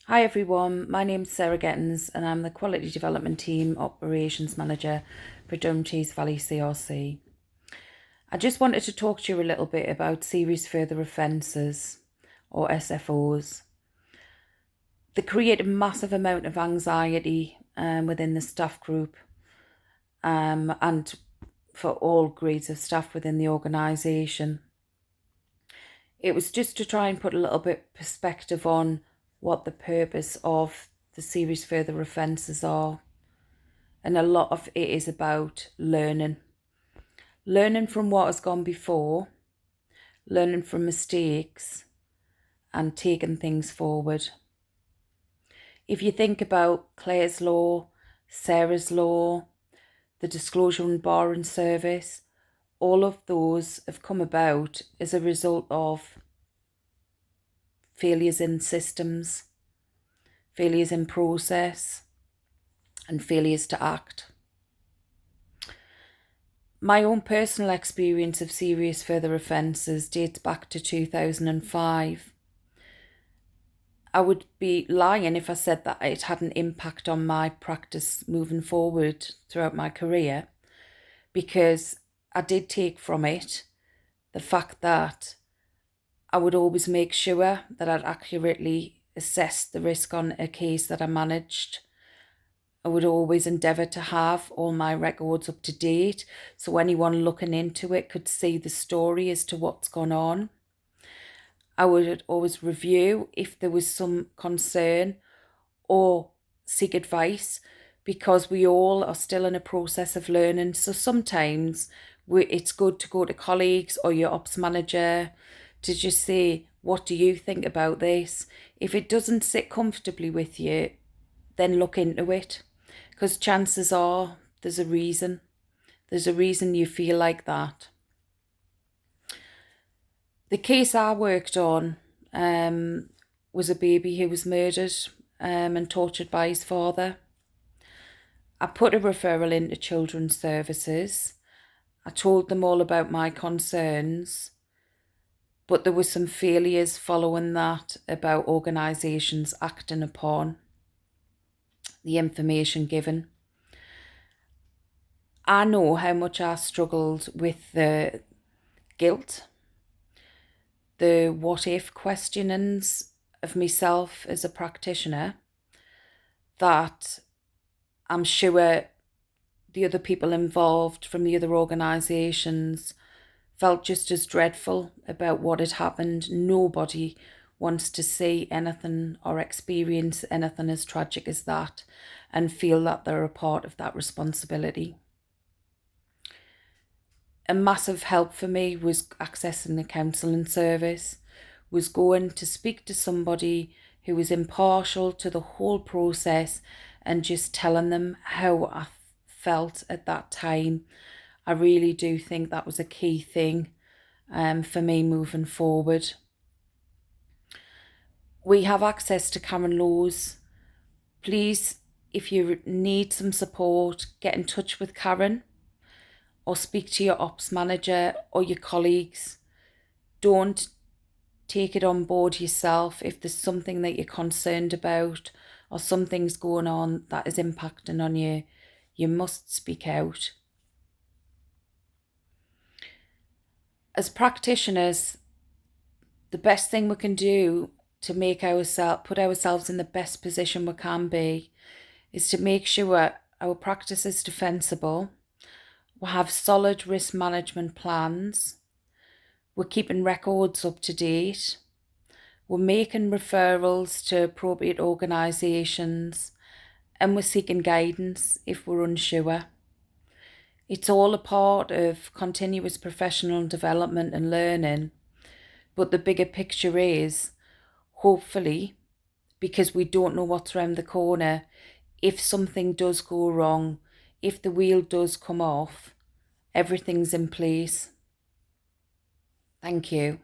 Hi everyone, my name's Sarah Gettins and I'm the Quality Development Team Operations Manager for Dumtees Valley CRC. I just wanted to talk to you a little bit about serious further offences, or SFOs. They create a massive amount of anxiety within the staff group and for all grades of staff within the organisation. It was just to try and put a little bit of perspective on what the purpose of the serious further offences are. And a lot of it is about learning from what has gone before, learning from mistakes and taking things forward. If you think about Claire's Law, Sarah's Law, the Disclosure and Barring Service, all of those have come about as a result of failures in systems, failures in process, and failures to act. My own personal experience of serious further offences dates back to 2005. I would be lying if I said that it had an impact on my practice moving forward throughout my career, because I did take from it the fact that I would always make sure that I'd accurately assessed the risk on a case that I managed. I would always endeavour to have all my records up to date so anyone looking into it could see the story as to what's gone on. I would always review if there was some concern or seek advice, because we all are still in a process of learning. So sometimes it's good to go to colleagues or your ops manager to just say, what do you think about this? If it doesn't sit comfortably with you, then look into it, because chances are there's a reason. There's a reason you feel like that. The case I worked on was a baby who was murdered and tortured by his father. I put a referral into Children's Services. I told them all about my concerns, but there were some failures following that about organisations acting upon the information given. I know how much I struggled with the guilt, the what if questionings of myself as a practitioner, that I'm sure the other people involved from the other organisations felt just as dreadful about what had happened. Nobody wants to see anything or experience anything as tragic as that and feel that they're a part of that responsibility. A massive help for me was accessing the counselling service, was going to speak to somebody who was impartial to the whole process and just telling them how I felt at that time. I really do think that was a key thing for me moving forward. We have access to Karen Laws. Please, if you need some support, get in touch with Karen or speak to your ops manager or your colleagues. Don't take it on board yourself. If there's something that you're concerned about or something's going on that is impacting on you, you must speak out. As practitioners, the best thing we can do to put ourselves in the best position we can be is to make sure our practice is defensible. We have solid risk management plans. We're keeping records up to date. We're making referrals to appropriate organisations, and we're seeking guidance if we're unsure. It's all a part of continuous professional development and learning, but the bigger picture is, hopefully, because we don't know what's around the corner, if something does go wrong, if the wheel does come off, everything's in place. Thank you.